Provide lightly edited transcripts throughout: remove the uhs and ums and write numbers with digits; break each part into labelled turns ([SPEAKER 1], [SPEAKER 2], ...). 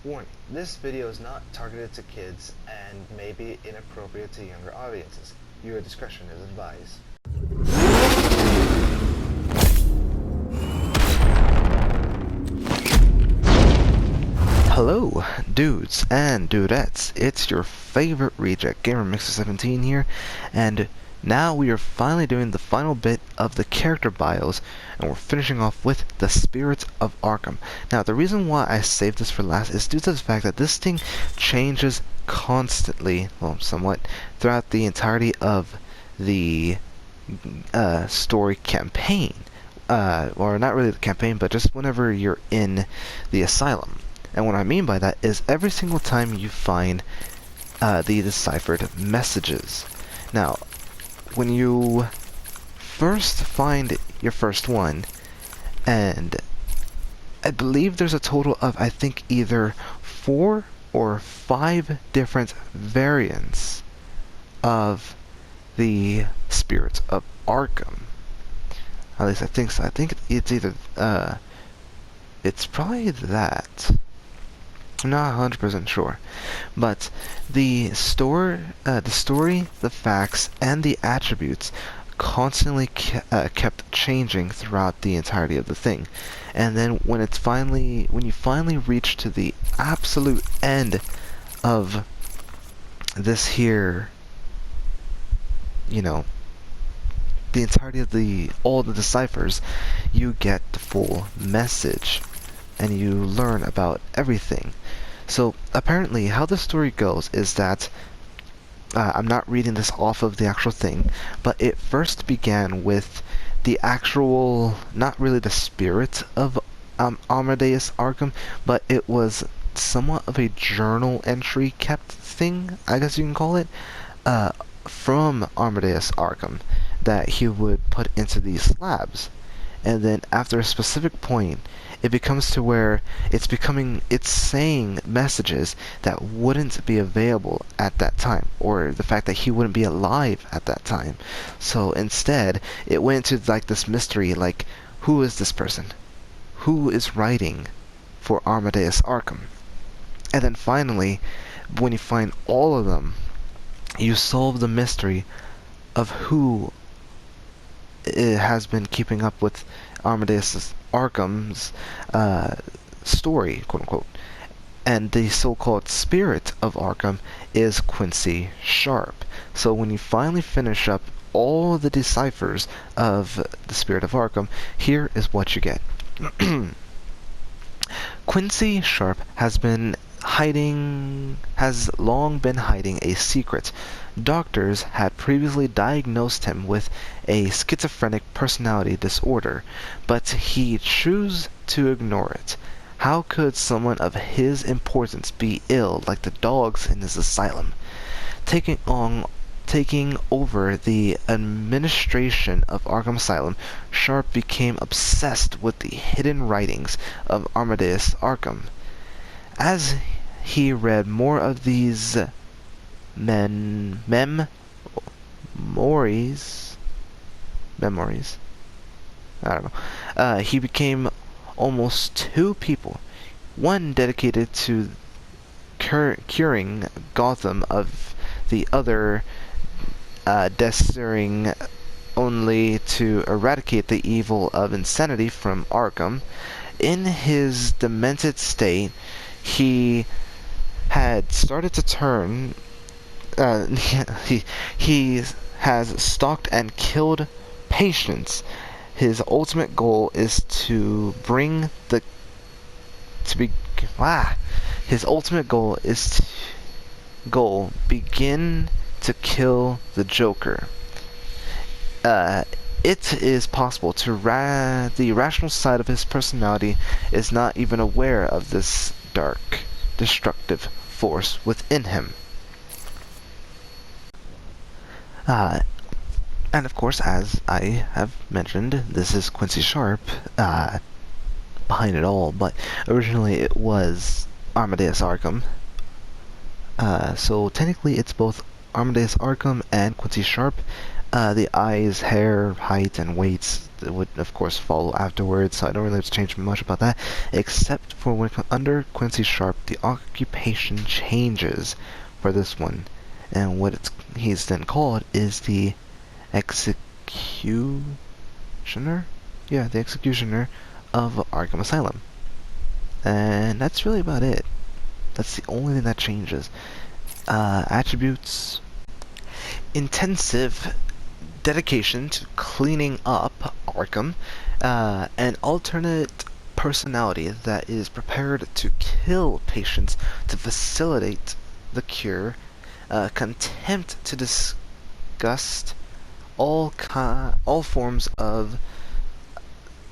[SPEAKER 1] Warning, this video is not targeted to kids and may be inappropriate to younger audiences. Your discretion is advised. Hello, dudes and dudettes. It's your favorite reject gamer Mixer17 here, and now we are finally doing the final bit of the character bios, and we're finishing off with the Spirits of Arkham. Now, the reason why I saved this for last is due to the fact that this thing changes constantly, well, somewhat, throughout the entirety of the story campaign. Or not really the campaign, but just whenever you're in the Asylum. And what I mean by that is every single time you find the deciphered messages. Now, when you first find your first one, and I believe there's a total of, I think, either 4 or 5 different variants of the Spirits of Arkham. At least I think so. I think it's either, it's probably that. I'm not 100% sure, but the story, the facts, and the attributes constantly kept changing throughout the entirety of the thing. And then when you finally reach to the absolute end of this here, you know, the entirety of all the deciphers, you get the full message, and you learn about everything. So apparently how the story goes is that I'm not reading this off of the actual thing, but it first began with the actual, not really the spirit of Amadeus Arkham, but it was somewhat of a journal entry kept thing, I guess you can call it, from Amadeus Arkham that he would put into these slabs. And then after a specific point, it becomes to where it's saying messages that wouldn't be available at that time, or the fact that he wouldn't be alive at that time. So instead, it went into like this mystery, like, who is this person? Who is writing for Amadeus Arkham? And then finally, when you find all of them, you solve the mystery of who has been keeping up with Amadeus Arkham's story, quote unquote. And the so-called Spirit of Arkham is Quincy Sharp. So when you finally finish up all the deciphers of the Spirit of Arkham, here is what you get. Quincy Sharp has long been hiding a secret. Doctors had previously diagnosed him with a schizophrenic personality disorder, but he chose to ignore it. How could someone of his importance be ill like the dogs in his asylum? Taking over the administration of Arkham Asylum, Sharp became obsessed with the hidden writings of Amadeus Arkham. As he read more of these memories, I don't know, he became almost two people. One dedicated to curing Gotham, of the other desiring only to eradicate the evil of insanity from Arkham. In his demented state, he had started to turn. He has stalked and killed patients. His ultimate goal is to begin to kill the Joker. It is possible the rational side of his personality is not even aware of this dark, destructive force within him. And of course, as I have mentioned, this is Quincy Sharp behind it all, but originally it was Amadeus Arkham. So technically it's both Amadeus Arkham and Quincy Sharp The eyes, hair, height, and weights would of course follow afterwards, so I don't really have to change much about that, except for when under Quincy Sharp, the occupation changes for this one, and what he's then called is the executioner? Yeah, the executioner of Arkham Asylum. And that's really about it. That's the only thing that changes. Attributes: intensive dedication to cleaning up Arkham, an alternate personality that is prepared to kill patients to facilitate the cure, contempt to disgust all forms of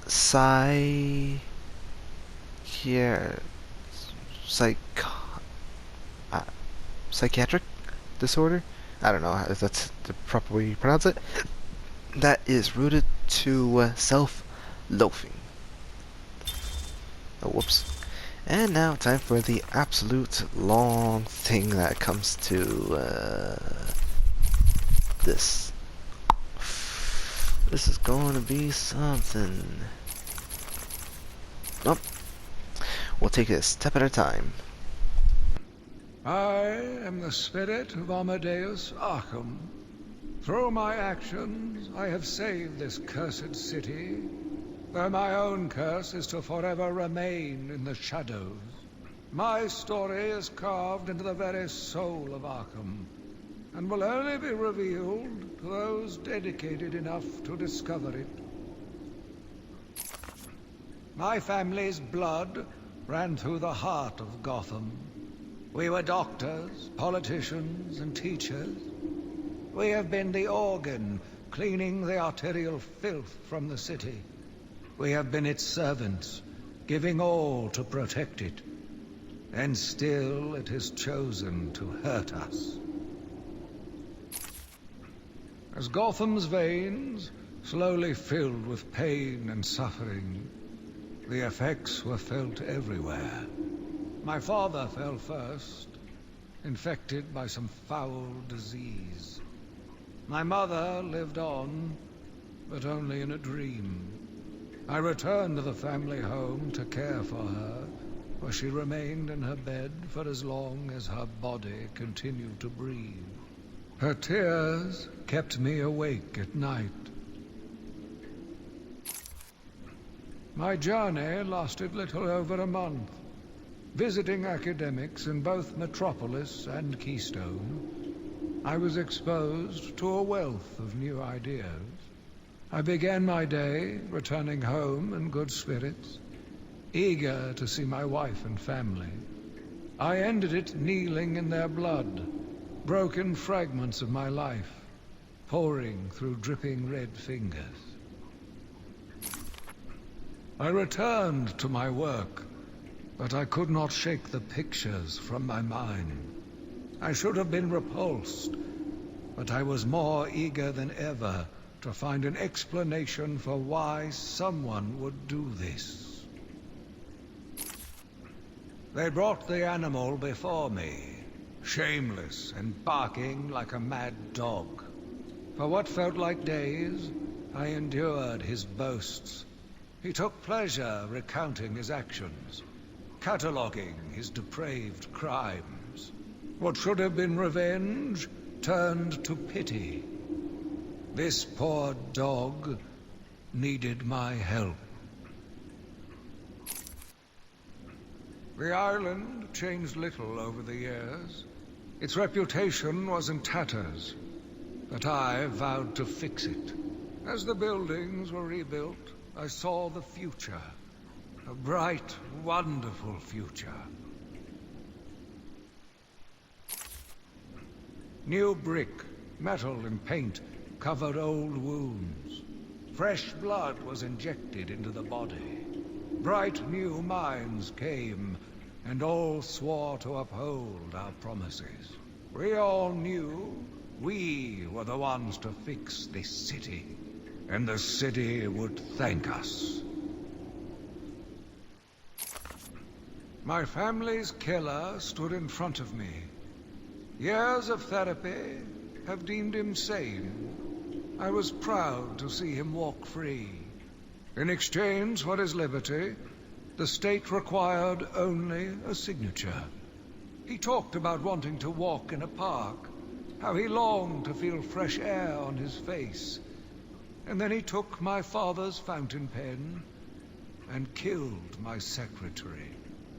[SPEAKER 1] psych psych psychiatric disorder. I don't know if that's the proper way you pronounce it. That is rooted to self-loathing. Oh, whoops. And now time for the absolute long thing that comes to this. This is going to be something. Nope. We'll take it a step at a time.
[SPEAKER 2] I am the spirit of Amadeus Arkham. Through my actions, I have saved this cursed city, though my own curse is to forever remain in the shadows. My story is carved into the very soul of Arkham, and will only be revealed to those dedicated enough to discover it. My family's blood ran through the heart of Gotham. We were doctors, politicians, and teachers. We have been the organ cleaning the arterial filth from the city. We have been its servants, giving all to protect it. And still it has chosen to hurt us. As Gotham's veins slowly filled with pain and suffering, the effects were felt everywhere. My father fell first, infected by some foul disease. My mother lived on, but only in a dream. I returned to the family home to care for her, where she remained in her bed for as long as her body continued to breathe. Her tears kept me awake at night. My journey lasted little over a month, visiting academics in both Metropolis and Keystone. I was exposed to a wealth of new ideas. I began my day returning home in good spirits, eager to see my wife and family. I ended it kneeling in their blood, broken fragments of my life, pouring through dripping red fingers. I returned to my work, but I could not shake the pictures from my mind. I should have been repulsed, but I was more eager than ever to find an explanation for why someone would do this. They brought the animal before me, shameless and barking like a mad dog. For what felt like days, I endured his boasts. He took pleasure recounting his actions, cataloguing his depraved crimes. What should have been revenge turned to pity. This poor dog needed my help. The island changed little over the years. Its reputation was in tatters, but I vowed to fix it. As the buildings were rebuilt, I saw the future. A bright, wonderful future. New brick, metal, and paint covered old wounds. Fresh blood was injected into the body. Bright new minds came, and all swore to uphold our promises. We all knew we were the ones to fix this city, and the city would thank us. My family's killer stood in front of me. Years of therapy have deemed him sane. I was proud to see him walk free. In exchange for his liberty, the state required only a signature. He talked about wanting to walk in a park, how he longed to feel fresh air on his face. And then he took my father's fountain pen and killed my secretary.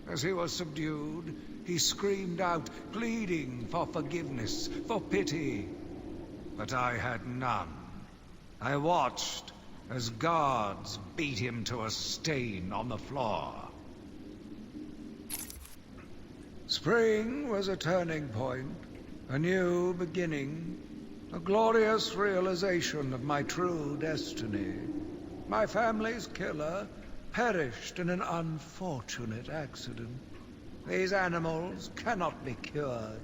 [SPEAKER 2] As he was subdued, he screamed out, pleading for forgiveness, for pity. But I had none. I watched as guards beat him to a stain on the floor. Spring was a turning point, a new beginning, a glorious realization of my true destiny. My family's killer perished in an unfortunate accident. These animals cannot be cured.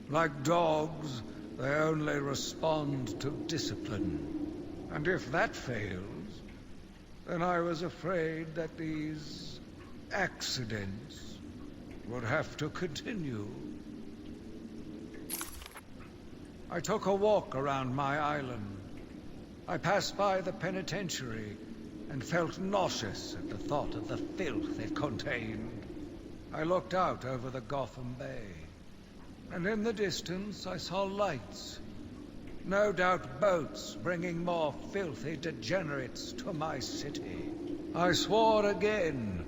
[SPEAKER 2] Like dogs, they only respond to discipline. And if that fails, then I was afraid that these accidents would have to continue. I took a walk around my island. I passed by the penitentiary and felt nauseous at the thought of the filth it contained. I looked out over the Gotham Bay, and in the distance I saw lights. No doubt boats bringing more filthy degenerates to my city. I swore again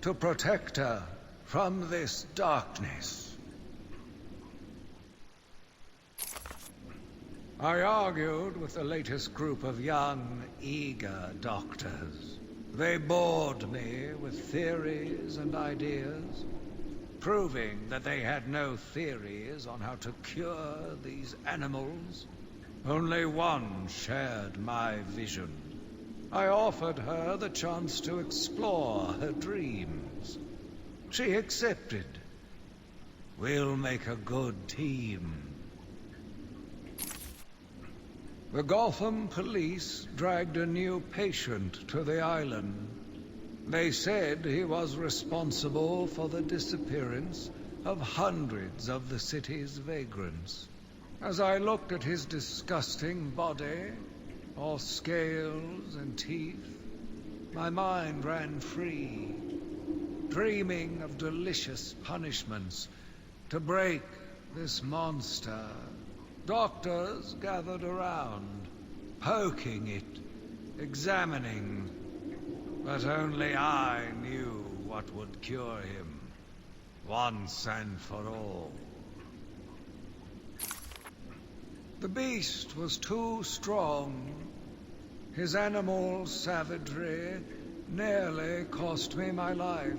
[SPEAKER 2] to protect her from this darkness. I argued with the latest group of young, eager doctors. They bored me with theories and ideas, proving that they had no theories on how to cure these animals. Only one shared my vision. I offered her the chance to explore her dreams. She accepted. We'll make a good team. The Gotham police dragged a new patient to the island. They said he was responsible for the disappearance of hundreds of the city's vagrants. As I looked at his disgusting body, all scales and teeth, my mind ran free, dreaming of delicious punishments to break this monster. Doctors gathered around, poking it, examining, but only I knew what would cure him, once and for all. The beast was too strong. His animal savagery nearly cost me my life.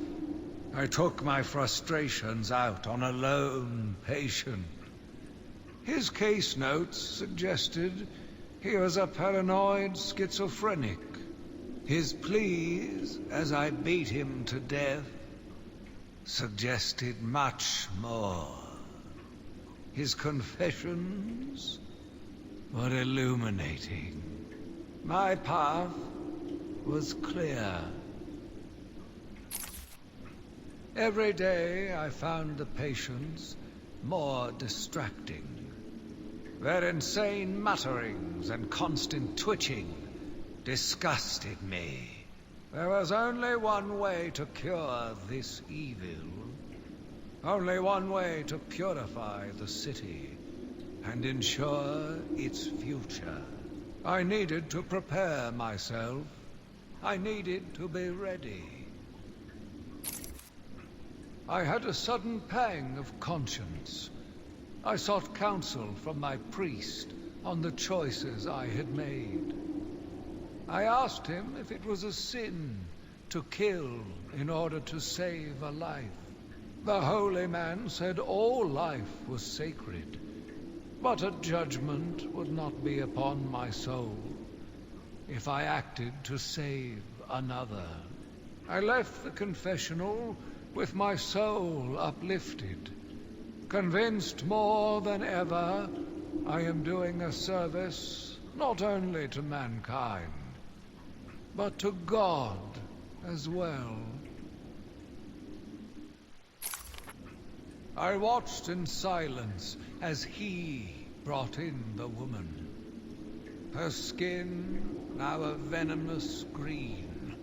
[SPEAKER 2] I took my frustrations out on a lone patient. His case notes suggested he was a paranoid schizophrenic. His pleas, as I beat him to death, suggested much more. His confessions were illuminating. My path was clear. Every day I found the patients more distracting. Their insane mutterings and constant twitching disgusted me. There was only one way to cure this evil. Only one way to purify the city and ensure its future. I needed to prepare myself. I needed to be ready. I had a sudden pang of conscience. I sought counsel from my priest on the choices I had made. I asked him if it was a sin to kill in order to save a life. The holy man said all life was sacred, but a judgment would not be upon my soul if I acted to save another. I left the confessional with my soul uplifted, convinced more than ever I am doing a service not only to mankind, but to God as well. I watched in silence as he brought in the woman. Her skin now a venomous green.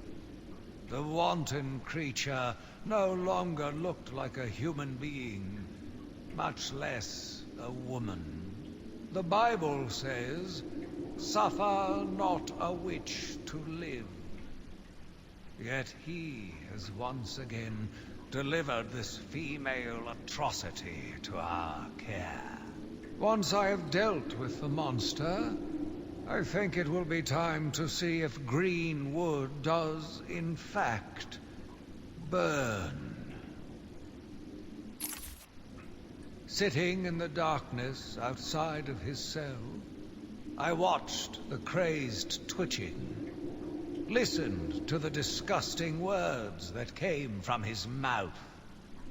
[SPEAKER 2] The wanton creature no longer looked like a human being, much less a woman. The Bible says, "Suffer not a witch to live." Yet he has once again delivered this female atrocity to our care. Once I have dealt with the monster, I think it will be time to see if green wood does, in fact, burn. Sitting in the darkness outside of his cell, I watched the crazed twitching, listened to the disgusting words that came from his mouth.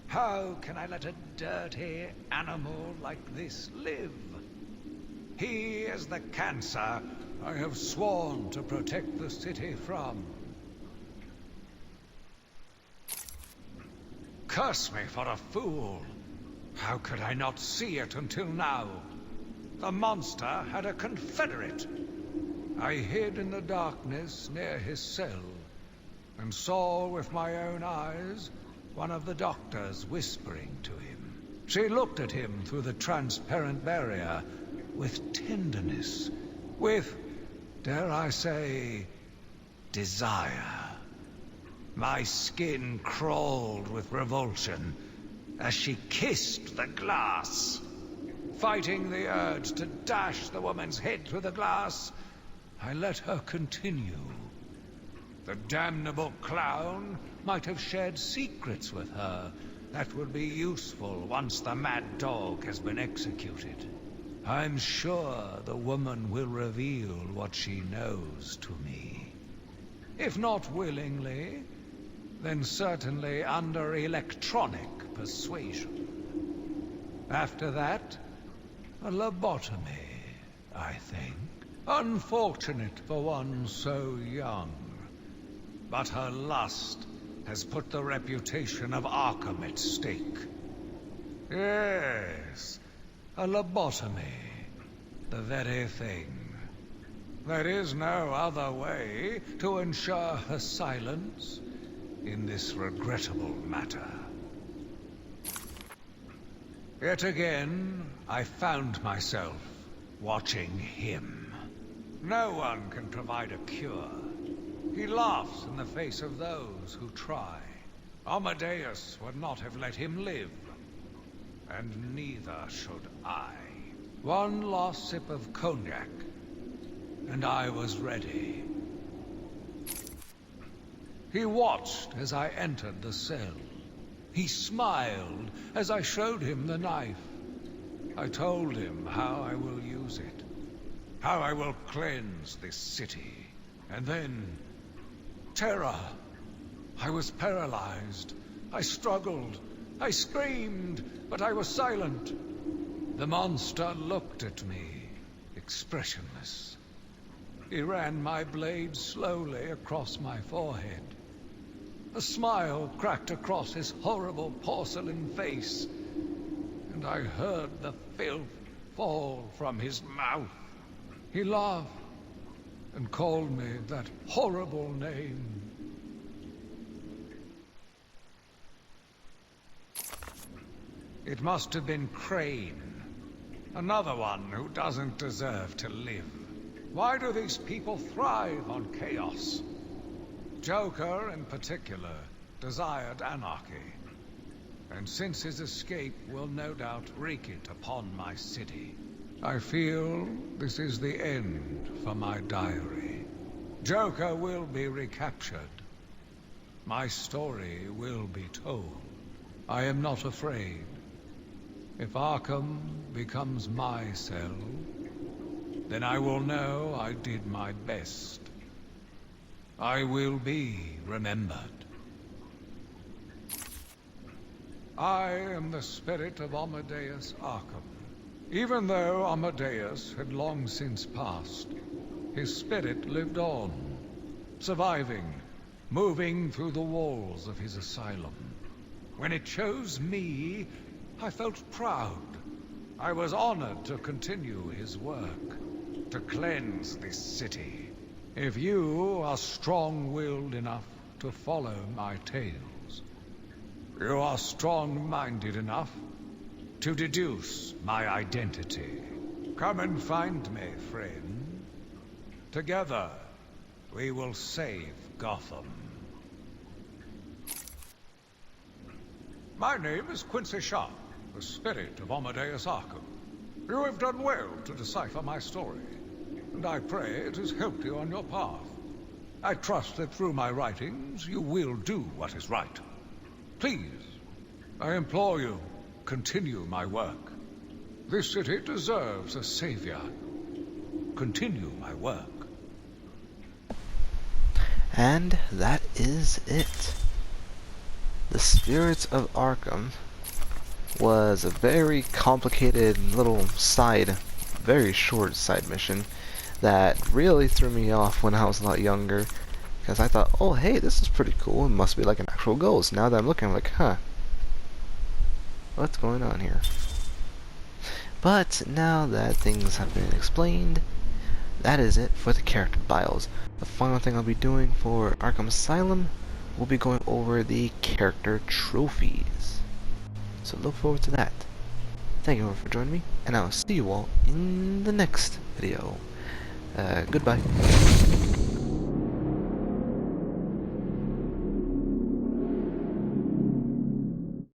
[SPEAKER 2] How can I let a dirty animal like this live? He is the cancer I have sworn to protect the city from. Curse me for a fool! How could I not see it until now? The monster had a confederate. I hid in the darkness near his cell, and saw with my own eyes one of the doctors whispering to him. She looked at him through the transparent barrier with tenderness, with, dare I say, desire. My skin crawled with revulsion as she kissed the glass. Fighting the urge to dash the woman's head through the glass, I let her continue. The damnable clown might have shared secrets with her that would be useful once the mad dog has been executed. I'm sure the woman will reveal what she knows to me. If not willingly, then certainly under electronic persuasion. After that, a lobotomy, I think. Unfortunate for one so young. But her lust has put the reputation of Arkham at stake. Yes, a lobotomy. The very thing. There is no other way to ensure her silence in this regrettable matter. Yet again, I found myself watching him. No one can provide a cure. He laughs in the face of those who try. Amadeus would not have let him live. And neither should I. One last sip of cognac, and I was ready. He watched as I entered the cell. He smiled as I showed him the knife. I told him how I will use it, how I will cleanse this city, and then terror. I was paralyzed. I struggled. I screamed, but I was silent. The monster looked at me, expressionless. He ran my blade slowly across my forehead. A smile cracked across his horrible porcelain face, and I heard the filth fall from his mouth. He laughed and called me that horrible name. It must have been Crane, another one who doesn't deserve to live. Why do these people thrive on chaos? Joker, in particular, desired anarchy, and since his escape will no doubt wreak it upon my city. I feel this is the end for my diary. Joker will be recaptured. My story will be told. I am not afraid. If Arkham becomes my cell, then I will know I did my best. I will be remembered. I am the spirit of Amadeus Arkham. Even though Amadeus had long since passed, his spirit lived on, surviving, moving through the walls of his asylum. When it chose me, I felt proud. I was honored to continue his work. to cleanse this city. If you are strong-willed enough to follow my tales, you are strong-minded enough to deduce my identity. Come and find me, friend. Together, we will save Gotham. My name is Quincy Sharp, the spirit of Amadeus Arkham. You have done well to decipher my story, and I pray it has helped you on your path. I trust that through my writings you will do what is right. Please, I implore you, continue my work. This city deserves a savior. Continue my work.
[SPEAKER 1] And that is it. The Spirits of Arkham was a very complicated little very short side mission that really threw me off when I was a lot younger, because I thought, oh hey, this is pretty cool, it must be like an actual ghost. Now that I'm looking, I'm like, huh, what's going on here? But now that things have been explained, that is it for the character bios. The final thing I'll be doing for Arkham Asylum will be going over the character trophies. So look forward to that. Thank you all for joining me, and I'll see you all in the next video. Goodbye.